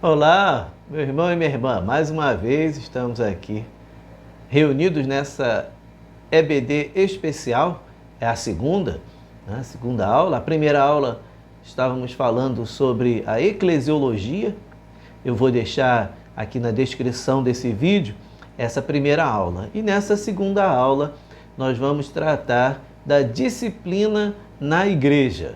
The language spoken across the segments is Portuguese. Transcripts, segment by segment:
Olá, meu irmão e minha irmã, mais uma vez estamos aqui reunidos nessa EBD especial, é a segunda, né? Segunda aula. A primeira aula estávamos falando sobre a eclesiologia. Eu vou deixar aqui na descrição desse vídeo essa primeira aula. E nessa segunda aula nós vamos tratar da disciplina na igreja.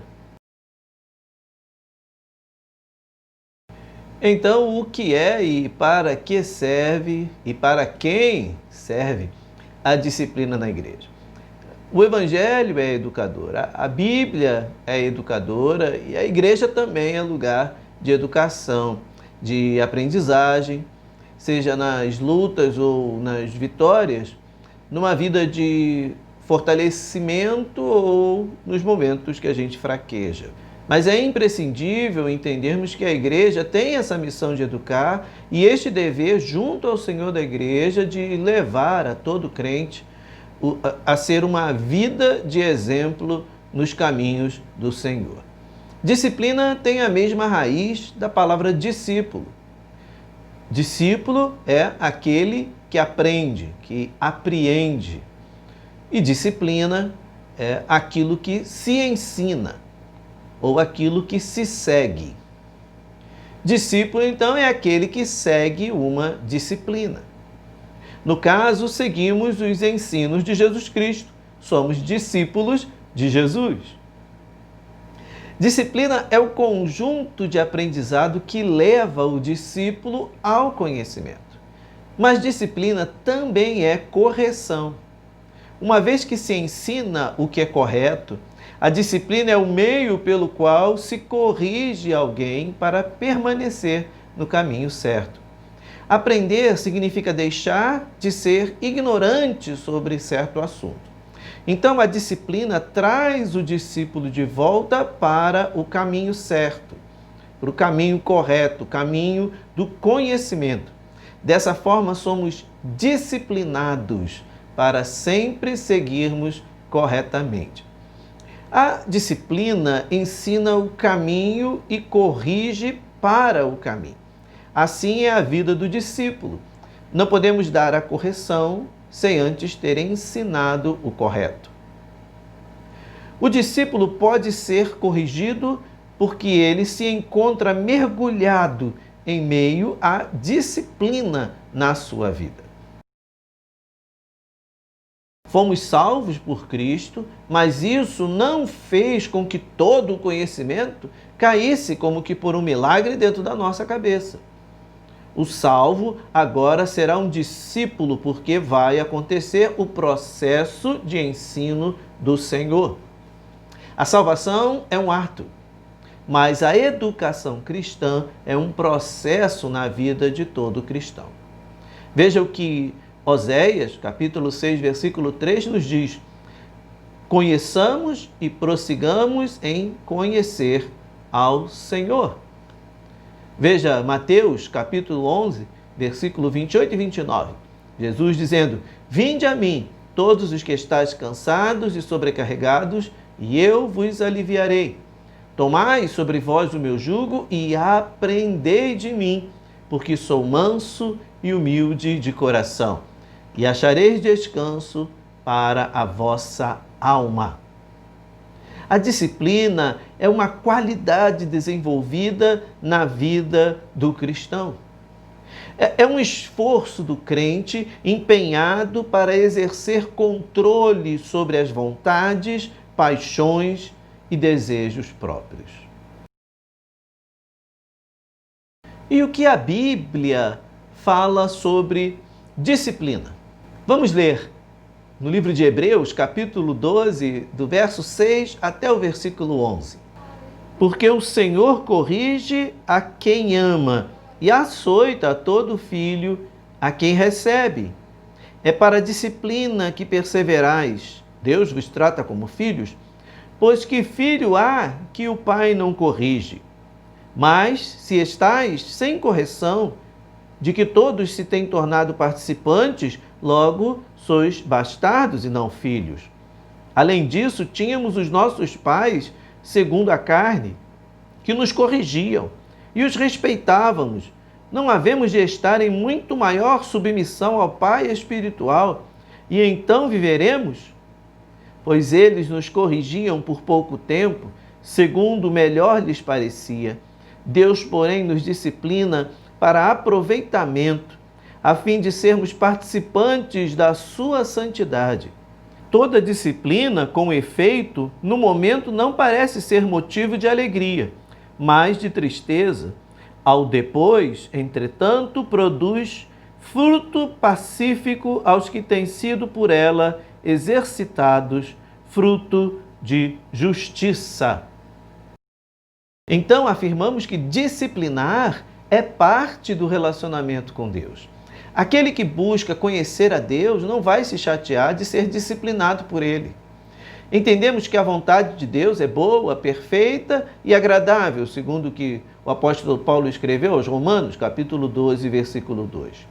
Então, o que é e para que serve e para quem serve a disciplina na igreja? O Evangelho é educador, a Bíblia é educadora e a igreja também é lugar de educação, de aprendizagem, seja nas lutas ou nas vitórias, numa vida de fortalecimento ou nos momentos que a gente fraqueja. Mas é imprescindível entendermos que a igreja tem essa missão de educar e este dever junto ao Senhor da igreja de levar a todo crente a ser uma vida de exemplo nos caminhos do Senhor. Disciplina tem a mesma raiz da palavra discípulo. Discípulo é aquele que aprende, que apreende. E disciplina é aquilo que se ensina, ou aquilo que se segue. Discípulo, então, é aquele que segue uma disciplina. No caso, seguimos os ensinos de Jesus Cristo. Somos discípulos de Jesus. Disciplina é o conjunto de aprendizado que leva o discípulo ao conhecimento. Mas disciplina também é correção. Uma vez que se ensina o que é correto, a disciplina é o meio pelo qual se corrige alguém para permanecer no caminho certo. Aprender significa deixar de ser ignorante sobre certo assunto. Então, a disciplina traz o discípulo de volta para o caminho certo, para o caminho correto, o caminho do conhecimento. Dessa forma, somos disciplinados para sempre seguirmos corretamente. A disciplina ensina o caminho e corrige para o caminho. Assim é a vida do discípulo. Não podemos dar a correção sem antes ter ensinado o correto. O discípulo pode ser corrigido porque ele se encontra mergulhado em meio à disciplina na sua vida. Fomos salvos por Cristo, mas isso não fez com que todo o conhecimento caísse como que por um milagre dentro da nossa cabeça. O salvo agora será um discípulo, porque vai acontecer o processo de ensino do Senhor. A salvação é um ato, mas a educação cristã é um processo na vida de todo cristão. Veja o que Oséias, capítulo 6, versículo 3, nos diz: conheçamos e prossigamos em conhecer ao Senhor. Veja Mateus, capítulo 11, versículo 28 e 29. Jesus dizendo: vinde a mim, todos os que estáis cansados e sobrecarregados, e eu vos aliviarei. Tomai sobre vós o meu jugo e aprendei de mim, porque sou manso e humilde de coração, e achareis descanso para a vossa alma. A disciplina é uma qualidade desenvolvida na vida do cristão. É um esforço do crente empenhado para exercer controle sobre as vontades, paixões e desejos próprios. E o que a Bíblia fala sobre disciplina? Vamos ler no livro de Hebreus, capítulo 12, do verso 6 até o versículo 11. Porque o Senhor corrige a quem ama e açoita a todo filho a quem recebe. É para a disciplina que perseverais. Deus vos trata como filhos, pois que filho há que o pai não corrige? Mas se estáis sem correção, de que todos se têm tornado participantes, logo sois bastardos e não filhos. Além disso, tínhamos os nossos pais, segundo a carne, que nos corrigiam e os respeitávamos. Não havemos de estar em muito maior submissão ao Pai espiritual, e então viveremos? Pois eles nos corrigiam por pouco tempo, segundo melhor lhes parecia. Deus, porém, nos disciplina para aproveitamento, a fim de sermos participantes da sua santidade. Toda disciplina, com efeito, no momento não parece ser motivo de alegria, mas de tristeza. Ao depois, entretanto, produz fruto pacífico aos que têm sido por ela exercitados, fruto de justiça. Então, afirmamos que disciplinar é parte do relacionamento com Deus. Aquele que busca conhecer a Deus não vai se chatear de ser disciplinado por Ele. Entendemos que a vontade de Deus é boa, perfeita e agradável, segundo o que o apóstolo Paulo escreveu aos Romanos, capítulo 12, versículo 2.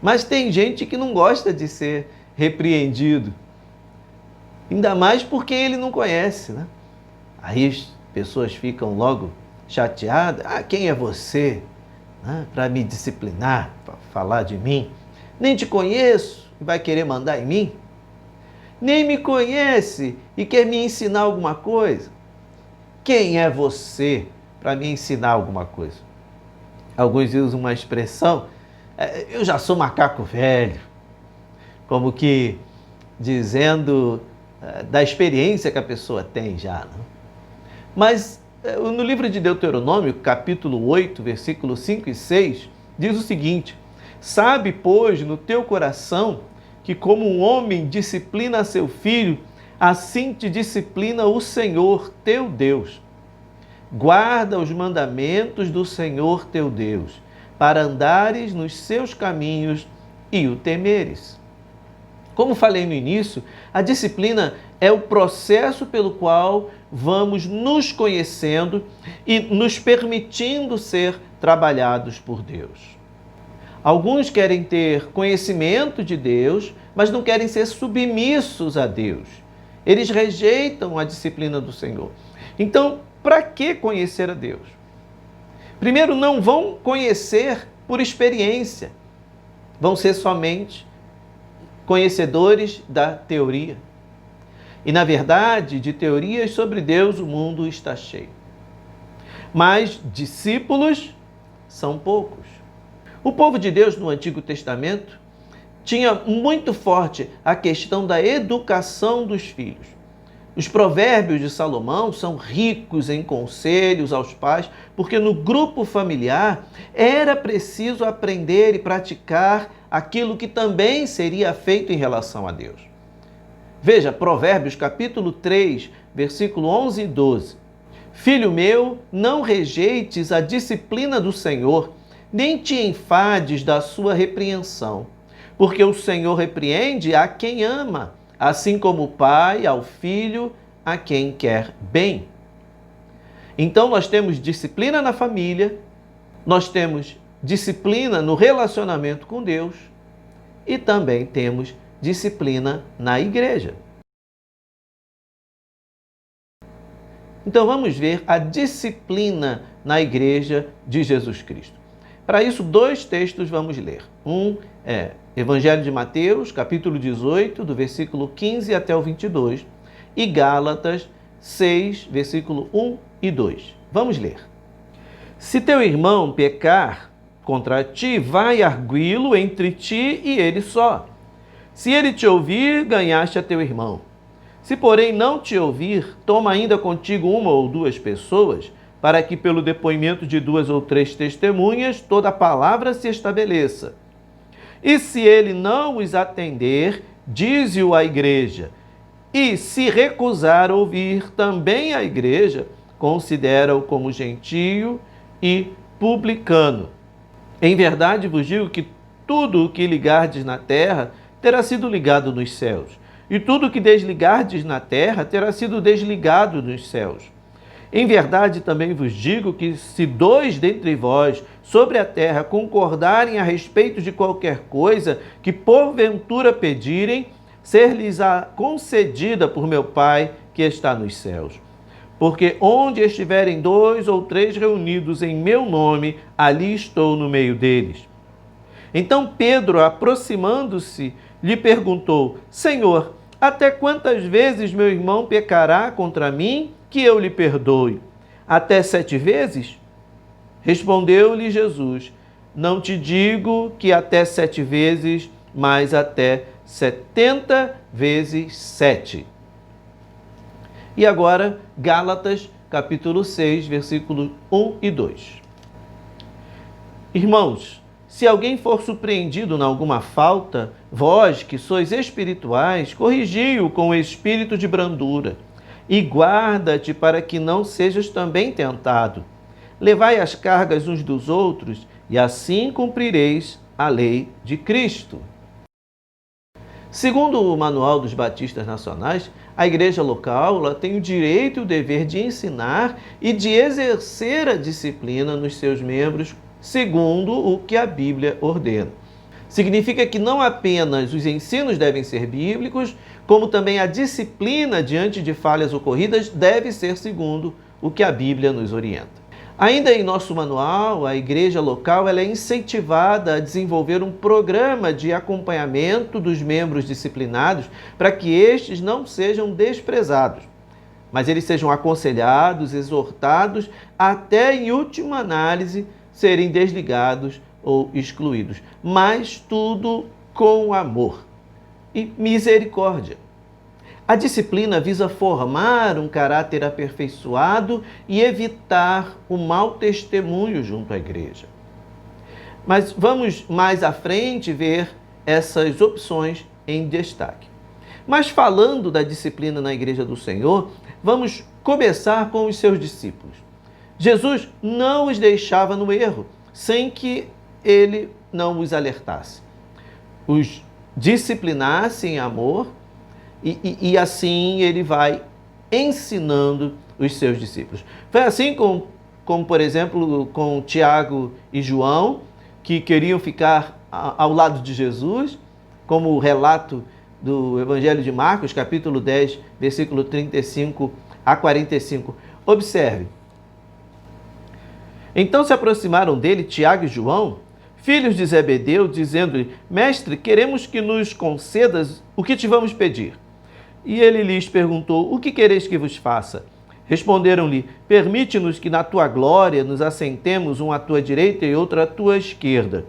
Mas tem gente que não gosta de ser repreendido, ainda mais porque ele não conhece, né? Aí as pessoas ficam logo chateadas. Quem é você, né, para me disciplinar, para falar de mim? Nem te conheço e vai querer mandar em mim? Nem me conhece e quer me ensinar alguma coisa? Quem é você para me ensinar alguma coisa? Alguns usam uma expressão, eu já sou macaco velho, como que dizendo da experiência que a pessoa tem já. Não? Mas no livro de Deuteronômio, capítulo 8, versículos 5 e 6, diz o seguinte: sabe, pois, no teu coração, que como um homem disciplina seu filho, assim te disciplina o Senhor teu Deus. Guarda os mandamentos do Senhor teu Deus, para andares nos seus caminhos e o temeres. Como falei no início, a disciplina é o processo pelo qual vamos nos conhecendo e nos permitindo ser trabalhados por Deus. Alguns querem ter conhecimento de Deus, mas não querem ser submissos a Deus. Eles rejeitam a disciplina do Senhor. Então, para que conhecer a Deus? Primeiro, não vão conhecer por experiência. Vão ser somente conhecedores da teoria. E, na verdade, de teorias sobre Deus o mundo está cheio. Mas discípulos são poucos. O povo de Deus no Antigo Testamento tinha muito forte a questão da educação dos filhos. Os provérbios de Salomão são ricos em conselhos aos pais, porque no grupo familiar era preciso aprender e praticar aquilo que também seria feito em relação a Deus. Veja, Provérbios capítulo 3, versículo 11 e 12. Filho meu, não rejeites a disciplina do Senhor, nem te enfades da sua repreensão, porque o Senhor repreende a quem ama, assim como o pai ao filho, a quem quer bem. Então nós temos disciplina na família, nós temos disciplina no relacionamento com Deus e também temos disciplina na igreja. Então vamos ver a disciplina na igreja de Jesus Cristo. Para isso, dois textos vamos ler. Um é Evangelho de Mateus, capítulo 18, do versículo 15 até o 22, e Gálatas 6, versículo 1 e 2. Vamos ler. Se teu irmão pecar contra ti, vai arguí-lo entre ti e ele só. Se ele te ouvir, ganhaste a teu irmão. Se, porém, não te ouvir, toma ainda contigo uma ou duas pessoas, para que pelo depoimento de duas ou três testemunhas toda a palavra se estabeleça. E se ele não os atender, dize-o à igreja. E se recusar ouvir também a igreja, considera-o como gentio e publicano. Em verdade vos digo que tudo o que ligardes na terra terá sido ligado nos céus, e tudo o que desligardes na terra terá sido desligado nos céus. Em verdade também vos digo que se dois dentre vós sobre a terra concordarem a respeito de qualquer coisa que porventura pedirem, ser-lhes-á concedida por meu Pai que está nos céus. porque onde estiverem 2 ou 3 reunidos em meu nome, ali estou no meio deles. Então Pedro, aproximando-se, lhe perguntou: Senhor, até quantas vezes meu irmão pecará contra mim, que eu lhe perdoe? Até 7 vezes? Respondeu-lhe Jesus: Não te digo que até 7 vezes, mas até 70 vezes 7. E agora, Gálatas, capítulo 6, versículos 1 e 2. Irmãos, se alguém for surpreendido em alguma falta, vós, que sois espirituais, corrigi-o com o espírito de brandura, e guarda-te para que não sejas também tentado. Levai as cargas uns dos outros, e assim cumprireis a lei de Cristo. Segundo o Manual dos Batistas Nacionais, a igreja local ela tem o direito e o dever de ensinar e de exercer a disciplina nos seus membros, segundo o que a Bíblia ordena. Significa que não apenas os ensinos devem ser bíblicos, como também a disciplina diante de falhas ocorridas deve ser segundo o que a Bíblia nos orienta. Ainda em nosso manual, a igreja local ela é incentivada a desenvolver um programa de acompanhamento dos membros disciplinados para que estes não sejam desprezados, mas eles sejam aconselhados, exortados, até em última análise serem desligados ou excluídos. Mas tudo com amor e misericórdia. A disciplina visa formar um caráter aperfeiçoado e evitar o mau testemunho junto à igreja. Mas vamos mais à frente ver essas opções em destaque. Mas falando da disciplina na igreja do Senhor, vamos começar com os seus discípulos. Jesus não os deixava no erro, sem que ele não os alertasse. Os disciplinasse em amor e assim ele vai ensinando os seus discípulos. Foi assim como, por exemplo, com Tiago e João, que queriam ficar ao lado de Jesus, como o relato do Evangelho de Marcos, capítulo 10, versículo 35 a 45. Observe. Então se aproximaram dele Tiago e João, filhos de Zebedeu, dizendo-lhe: Mestre, queremos que nos concedas o que te vamos pedir. E ele lhes perguntou: O que quereis que vos faça? Responderam-lhe: Permite-nos que na tua glória nos assentemos, um à tua direita e outro à tua esquerda.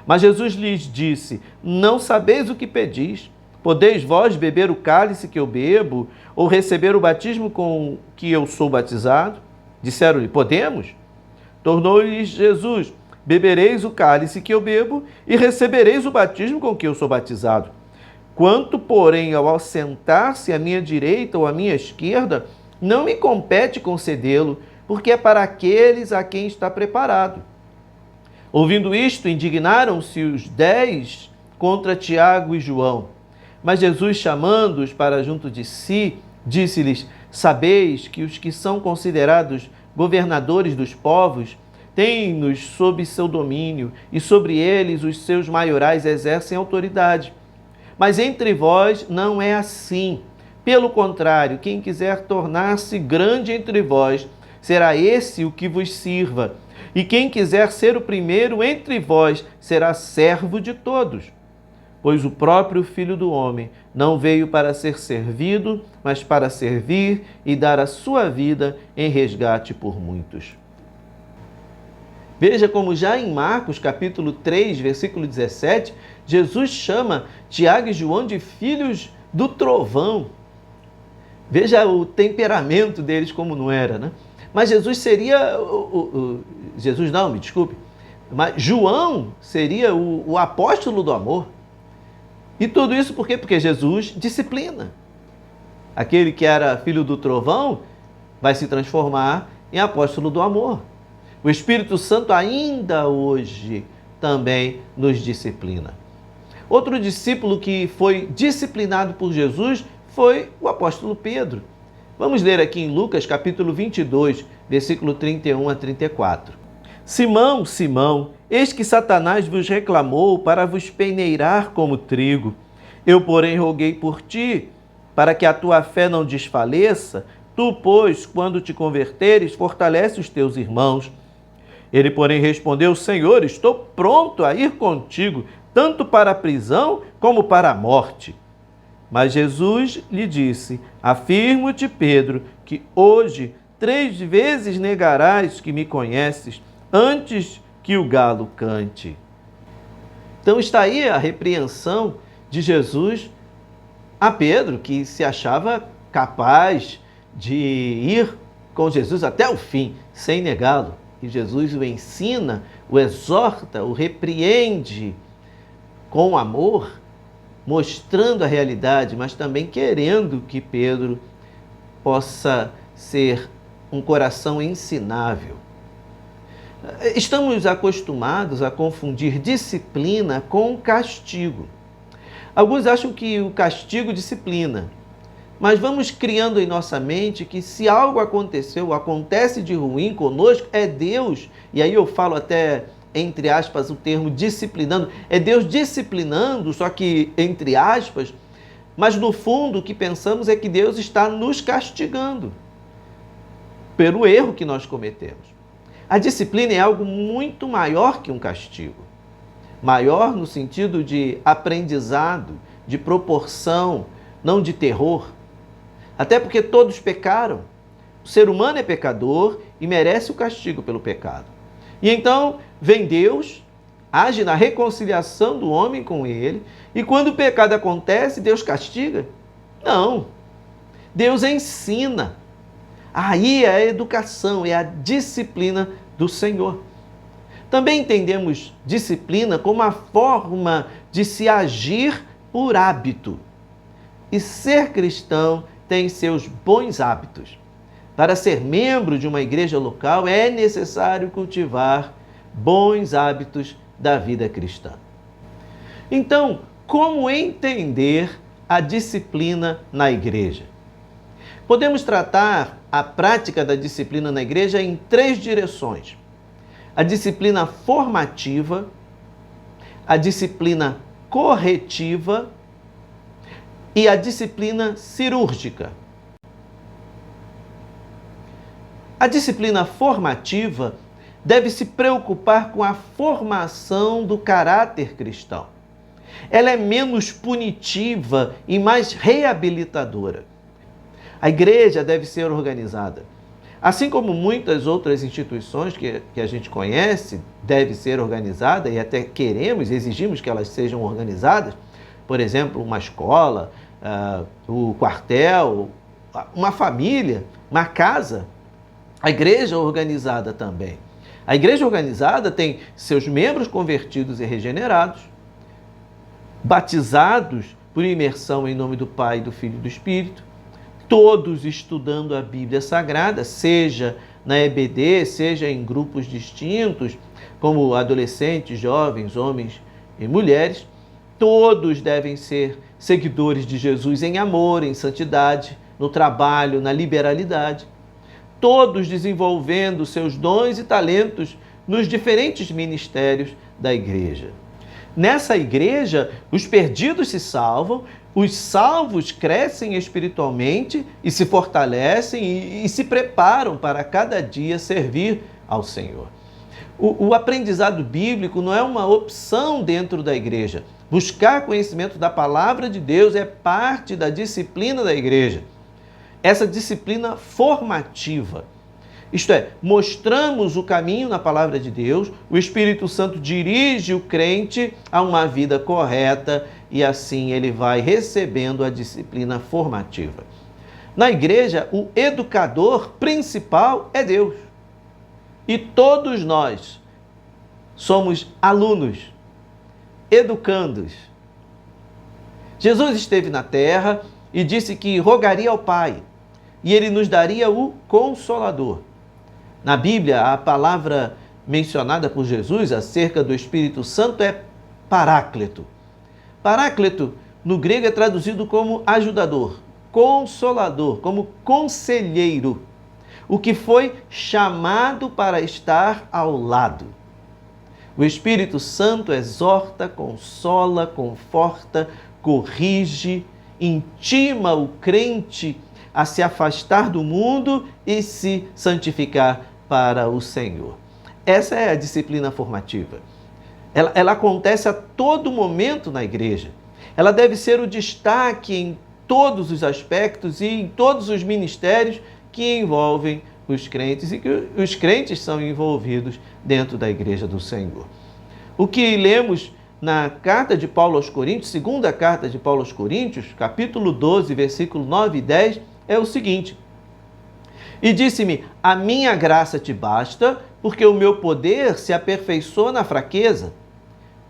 Mas Jesus lhes disse: Não sabeis o que pedis? Podeis vós beber o cálice que eu bebo, ou receber o batismo com que eu sou batizado? Disseram-lhe: Podemos. Tornou-lhes Jesus: Bebereis o cálice que eu bebo e recebereis o batismo com que eu sou batizado. Quanto, porém, ao assentar-se à minha direita ou à minha esquerda, não me compete concedê-lo, porque é para aqueles a quem está preparado. Ouvindo isto, indignaram-se os 10 contra Tiago e João. Mas Jesus, chamando-os para junto de si, disse-lhes: Sabeis que os que são considerados governadores dos povos têm-nos sob seu domínio, e sobre eles os seus maiorais exercem autoridade. Mas entre vós não é assim. Pelo contrário, quem quiser tornar-se grande entre vós, será esse o que vos sirva. E quem quiser ser o primeiro entre vós, será servo de todos. Pois o próprio Filho do Homem não veio para ser servido, mas para servir e dar a sua vida em resgate por muitos. Veja como já em Marcos, capítulo 3, versículo 17, Jesus chama Tiago e João de filhos do trovão. Veja o temperamento deles como não era, né? Mas Jesus seria... Jesus não, me desculpe. Mas João seria o apóstolo do amor. E tudo isso por quê? Porque Jesus disciplina. Aquele que era filho do trovão vai se transformar em apóstolo do amor. O Espírito Santo ainda hoje também nos disciplina. Outro discípulo que foi disciplinado por Jesus foi o apóstolo Pedro. Vamos ler aqui em Lucas, capítulo 22, versículo 31 a 34. Simão, Simão, eis que Satanás vos reclamou para vos peneirar como trigo. Eu, porém, roguei por ti, para que a tua fé não desfaleça, Tu, pois, quando te converteres, fortalece os teus irmãos. Ele, porém, respondeu: Senhor, estou pronto a ir contigo, tanto para a prisão como para a morte. Mas Jesus lhe disse: Afirmo-te, Pedro, que hoje 3 vezes negarás que me conheces, antes que o galo cante. Então está aí a repreensão de Jesus a Pedro, que se achava capaz de ir com Jesus até o fim, sem negá-lo. E Jesus o ensina, o exorta, o repreende com amor, mostrando a realidade, mas também querendo que Pedro possa ser um coração ensinável. Estamos acostumados a confundir disciplina com castigo. Alguns acham que o castigo disciplina, mas vamos criando em nossa mente que se algo aconteceu, acontece de ruim conosco, é Deus, e aí eu falo até entre aspas o termo disciplinando, é Deus disciplinando, só que entre aspas, mas no fundo o que pensamos é que Deus está nos castigando pelo erro que nós cometemos. A disciplina é algo muito maior que um castigo. Maior no sentido de aprendizado, de proporção, não de terror. Até porque todos pecaram. O ser humano é pecador e merece o castigo pelo pecado. E então vem Deus, age na reconciliação do homem com ele, e quando o pecado acontece, Deus castiga? Não. Deus ensina. Aí é a educação, é a disciplina do Senhor. Também entendemos disciplina como a forma de se agir por hábito. E ser cristão tem seus bons hábitos. Para ser membro de uma igreja local é necessário cultivar bons hábitos da vida cristã. Então, como entender a disciplina na igreja? Podemos tratar a prática da disciplina na igreja em 3 direções: a disciplina formativa, a disciplina corretiva e a disciplina cirúrgica. A disciplina formativa deve se preocupar com a formação do caráter cristão. Ela é menos punitiva e mais reabilitadora. A igreja deve ser organizada. Assim como muitas outras instituições que a gente conhece, deve ser organizada e até queremos, exigimos que elas sejam organizadas. Por exemplo, uma escola, o quartel, uma família, uma casa. A igreja organizada também. A igreja organizada tem seus membros convertidos e regenerados, batizados por imersão em nome do Pai, do Filho e do Espírito, todos estudando a Bíblia Sagrada, seja na EBD, seja em grupos distintos, como adolescentes, jovens, homens e mulheres. Todos devem ser seguidores de Jesus em amor, em santidade, no trabalho, na liberalidade. Todos desenvolvendo seus dons e talentos nos diferentes ministérios da igreja. Nessa igreja, os perdidos se salvam, os salvos crescem espiritualmente e se fortalecem e se preparam para cada dia servir ao Senhor. O aprendizado bíblico não é uma opção dentro da igreja. Buscar conhecimento da palavra de Deus é parte da disciplina da igreja. Essa disciplina formativa. Isto é, mostramos o caminho na palavra de Deus, o Espírito Santo dirige o crente a uma vida correta e assim ele vai recebendo a disciplina formativa. Na igreja, o educador principal é Deus. E todos nós somos alunos, educandos. Jesus esteve na terra e disse que rogaria ao Pai e ele nos daria o Consolador. Na Bíblia, a palavra mencionada por Jesus acerca do Espírito Santo é Paráclito. Paráclito, no grego, é traduzido como ajudador, consolador, como conselheiro, o que foi chamado para estar ao lado. O Espírito Santo exorta, consola, conforta, corrige, intima o crente a se afastar do mundo e se santificar para o Senhor. Essa é a disciplina formativa. Ela acontece a todo momento na igreja. Ela deve ser o destaque em todos os aspectos e em todos os ministérios que envolvem os crentes e que os crentes são envolvidos dentro da igreja do Senhor. O que lemos na carta de Paulo aos Coríntios, segunda carta de Paulo aos Coríntios, capítulo 12, versículo 9 e 10, é o seguinte: E disse-me, a minha graça te basta, porque o meu poder se aperfeiçoa na fraqueza.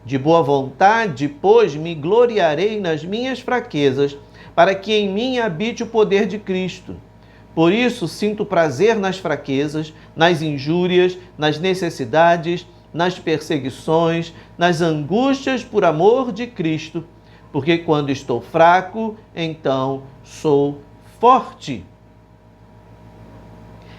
De boa vontade, pois, me gloriarei nas minhas fraquezas, para que em mim habite o poder de Cristo. Por isso, sinto prazer nas fraquezas, nas injúrias, nas necessidades, nas perseguições, nas angústias por amor de Cristo, porque quando estou fraco, então sou forte.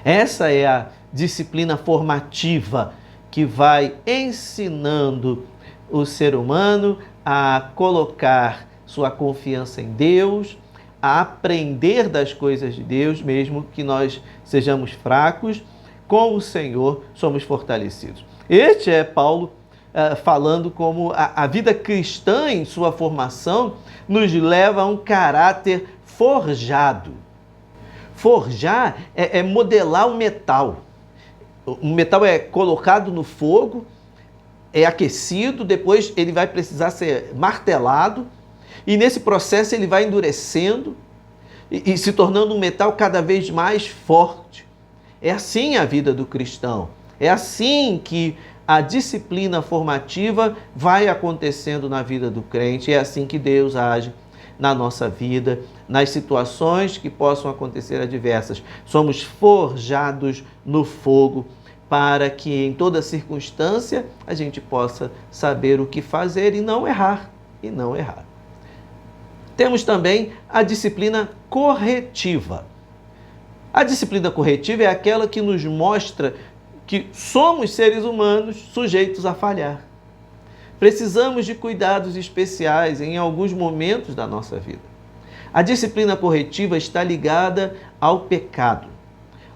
Essa é a disciplina formativa que vai ensinando o ser humano a colocar sua confiança em Deus, a aprender das coisas de Deus, mesmo que nós sejamos fracos, com o Senhor somos fortalecidos. Este é Paulo falando como a vida cristã em sua formação nos leva a um caráter forjado. Forjar é modelar o metal. O metal é colocado no fogo, é aquecido, depois ele vai precisar ser martelado, e nesse processo ele vai endurecendo e se tornando um metal cada vez mais forte. É assim a vida do cristão. É assim que a disciplina formativa vai acontecendo na vida do crente. É assim que Deus age na nossa vida, nas situações que possam acontecer adversas. Somos forjados no fogo para que em toda circunstância a gente possa saber o que fazer e não errar. Temos também a disciplina corretiva. A disciplina corretiva é aquela que nos mostra que somos seres humanos sujeitos a falhar. Precisamos de cuidados especiais em alguns momentos da nossa vida. A disciplina corretiva está ligada ao pecado,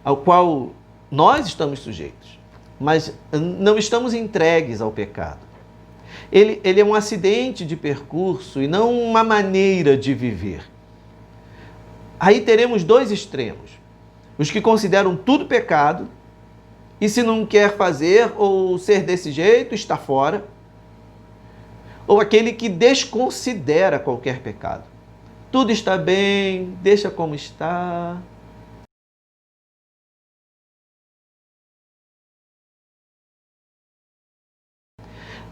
ao qual nós estamos sujeitos, mas não estamos entregues ao pecado. Ele é um acidente de percurso e não uma maneira de viver. Aí teremos dois extremos. Os que consideram tudo pecado e se não quer fazer ou ser desse jeito, está fora. Ou aquele que desconsidera qualquer pecado. Tudo está bem, deixa como está.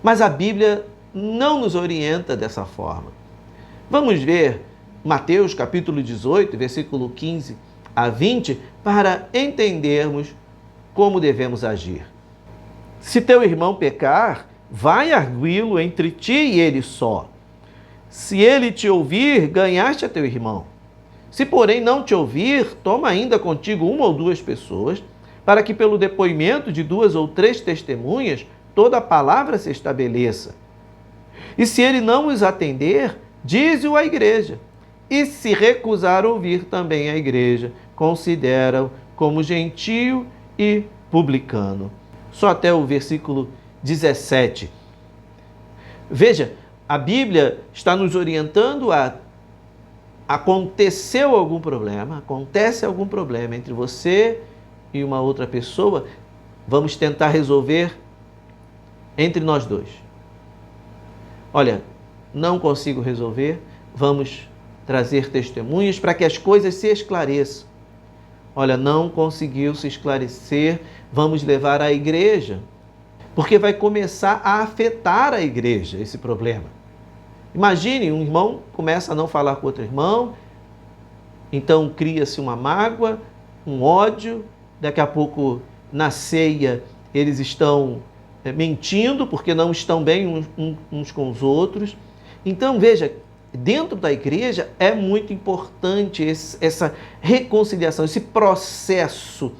Mas a Bíblia não nos orienta dessa forma. Vamos ver Mateus capítulo 18, versículo 15 a 20, para entendermos como devemos agir. Se teu irmão pecar, vai arguí-lo entre ti e ele só. Se ele te ouvir, ganhaste a teu irmão. Se, porém, não te ouvir, toma ainda contigo uma ou duas pessoas, para que pelo depoimento de 2 ou 3 testemunhas, toda a palavra se estabeleça. E se ele não os atender, dize-o à igreja. E se recusar ouvir também a igreja, considera-o como gentio e publicano. Só até o versículo 17. Veja, a Bíblia está nos orientando a acontece algum problema entre você e uma outra pessoa, vamos tentar resolver entre nós dois. Olha, não consigo resolver, vamos trazer testemunhas para que as coisas se esclareçam. Olha, não conseguiu se esclarecer, vamos levar à igreja, porque vai começar a afetar a igreja esse problema. Imagine, um irmão começa a não falar com outro irmão, então cria-se uma mágoa, um ódio, daqui a pouco na ceia eles estão mentindo porque não estão bem uns com os outros. Então veja, dentro da igreja é muito importante essa reconciliação, esse processo.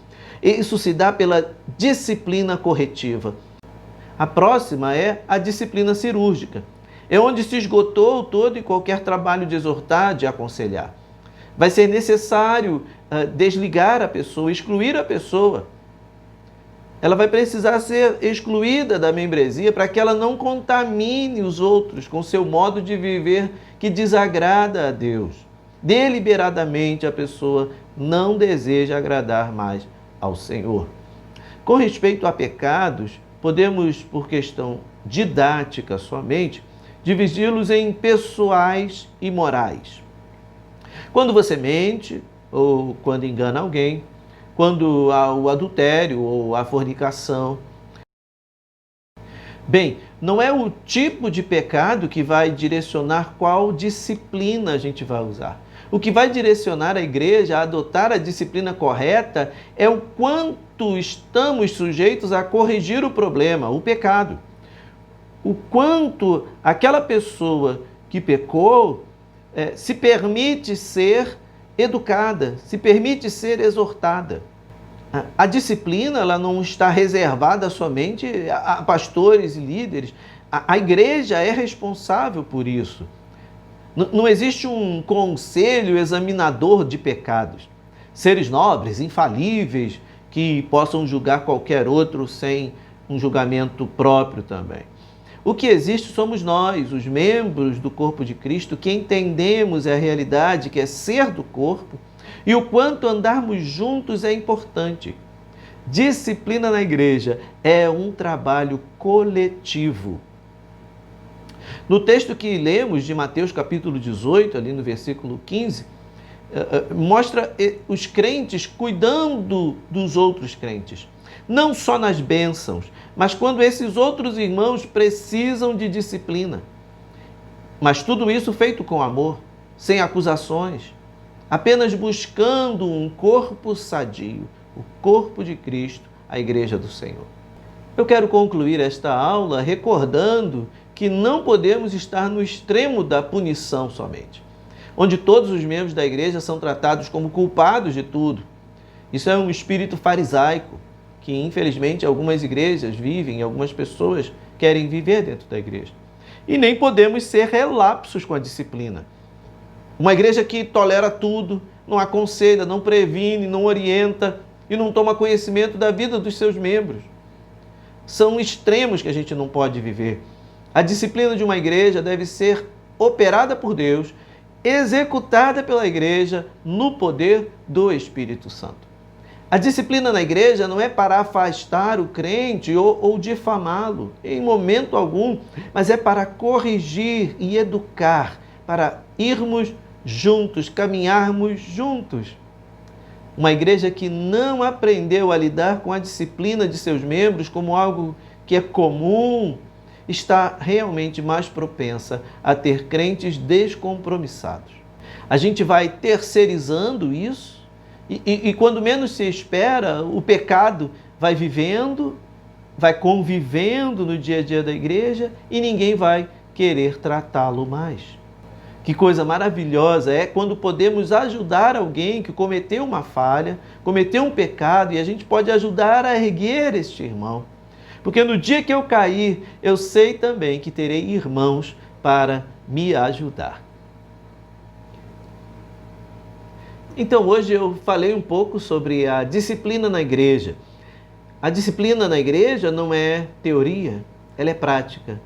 Isso se dá pela disciplina corretiva. A próxima é a disciplina cirúrgica. É onde se esgotou todo e qualquer trabalho de exortar, de aconselhar. Vai ser necessário desligar a pessoa, excluir a pessoa. Ela vai precisar ser excluída da membresia para que ela não contamine os outros com seu modo de viver que desagrada a Deus. Deliberadamente a pessoa não deseja agradar mais ao Senhor. Com respeito a pecados, podemos, por questão didática somente, dividi-los em pessoais e morais. Quando você mente ou quando engana alguém, quando há o adultério ou a fornicação. Bem, não é o tipo de pecado que vai direcionar qual disciplina a gente vai usar. O que vai direcionar a igreja a adotar a disciplina correta é o quanto estamos sujeitos a corrigir o problema, o pecado. O quanto aquela pessoa que pecou se permite ser educada, se permite ser exortada. A disciplina ela não está reservada somente a pastores e líderes. A igreja é responsável por isso. Não existe um conselho examinador de pecados. Seres nobres, infalíveis, que possam julgar qualquer outro sem um julgamento próprio também. O que existe somos nós, os membros do corpo de Cristo, que entendemos a realidade que é ser do corpo e o quanto andarmos juntos é importante. Disciplina na igreja é um trabalho coletivo. No texto que lemos de Mateus capítulo 18, ali no versículo 15, mostra os crentes cuidando dos outros crentes. Não só nas bênçãos, mas quando esses outros irmãos precisam de disciplina. Mas tudo isso feito com amor, sem acusações, apenas buscando um corpo sadio, o corpo de Cristo, a igreja do Senhor. Eu quero concluir esta aula recordando que não podemos estar no extremo da punição somente, onde todos os membros da igreja são tratados como culpados de tudo. Isso é um espírito farisaico, que infelizmente algumas igrejas vivem e algumas pessoas querem viver dentro da igreja. E nem podemos ser relapsos com a disciplina. Uma igreja que tolera tudo, não aconselha, não previne, não orienta e não toma conhecimento da vida dos seus membros. São extremos que a gente não pode viver. A disciplina de uma igreja deve ser operada por Deus, executada pela igreja no poder do Espírito Santo. A disciplina na igreja não é para afastar o crente ou difamá-lo, em momento algum, mas é para corrigir e educar, para irmos juntos, caminharmos juntos. Uma igreja que não aprendeu a lidar com a disciplina de seus membros como algo que é comum, está realmente mais propensa a ter crentes descompromissados. A gente vai terceirizando isso, e quando menos se espera, o pecado vai vivendo, vai convivendo no dia a dia da igreja e ninguém vai querer tratá-lo mais. Que coisa maravilhosa é quando podemos ajudar alguém que cometeu uma falha, cometeu um pecado e a gente pode ajudar a erguer este irmão. Porque no dia que eu cair, eu sei também que terei irmãos para me ajudar. Então hoje eu falei um pouco sobre a disciplina na igreja. A disciplina na igreja não é teoria, ela é prática.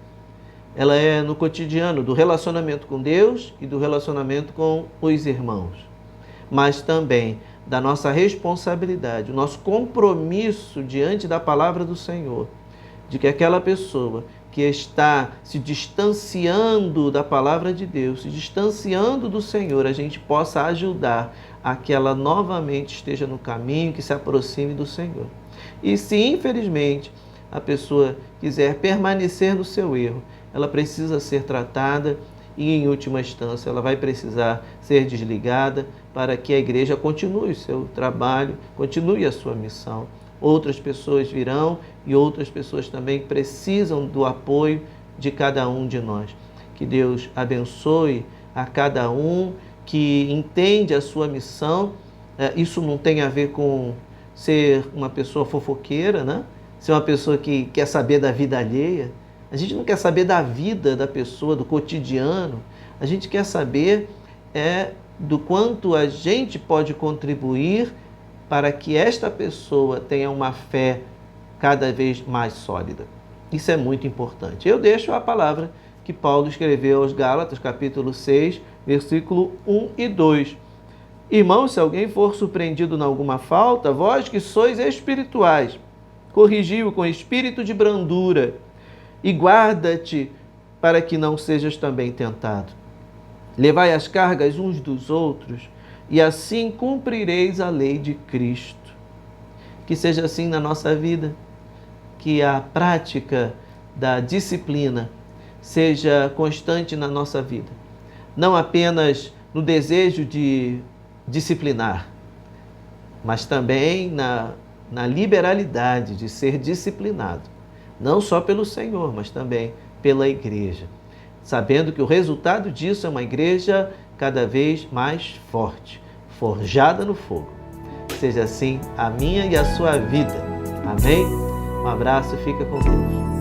Ela é no cotidiano do relacionamento com Deus e do relacionamento com os irmãos. Mas também da nossa responsabilidade, o nosso compromisso diante da palavra do Senhor, de que aquela pessoa que está se distanciando da palavra de Deus, se distanciando do Senhor, a gente possa ajudar a que ela novamente esteja no caminho, que se aproxime do Senhor. E se infelizmente a pessoa quiser permanecer no seu erro, ela precisa ser tratada e, em última instância, ela vai precisar ser desligada para que a igreja continue o seu trabalho, continue a sua missão. Outras pessoas virão e outras pessoas também precisam do apoio de cada um de nós. Que Deus abençoe a cada um que entende a sua missão. Isso não tem a ver com ser uma pessoa fofoqueira, né? Ser uma pessoa que quer saber da vida alheia. A gente não quer saber da vida da pessoa, do cotidiano. A gente quer saber do quanto a gente pode contribuir para que esta pessoa tenha uma fé cada vez mais sólida. Isso é muito importante. Eu deixo a palavra que Paulo escreveu aos Gálatas, capítulo 6, versículo 1 e 2. Irmãos, se alguém for surpreendido em alguma falta, vós que sois espirituais, corrigi-o com espírito de brandura e guarda-te para que não sejas também tentado. Levai as cargas uns dos outros e assim cumprireis a lei de Cristo. Que seja assim na nossa vida, que a prática da disciplina seja constante na nossa vida. Não apenas no desejo de disciplinar, mas também na liberalidade de ser disciplinado. Não só pelo Senhor, mas também pela igreja. Sabendo que o resultado disso é uma igreja cada vez mais forte, forjada no fogo. Seja assim a minha e a sua vida. Amém? Um abraço e fica com Deus.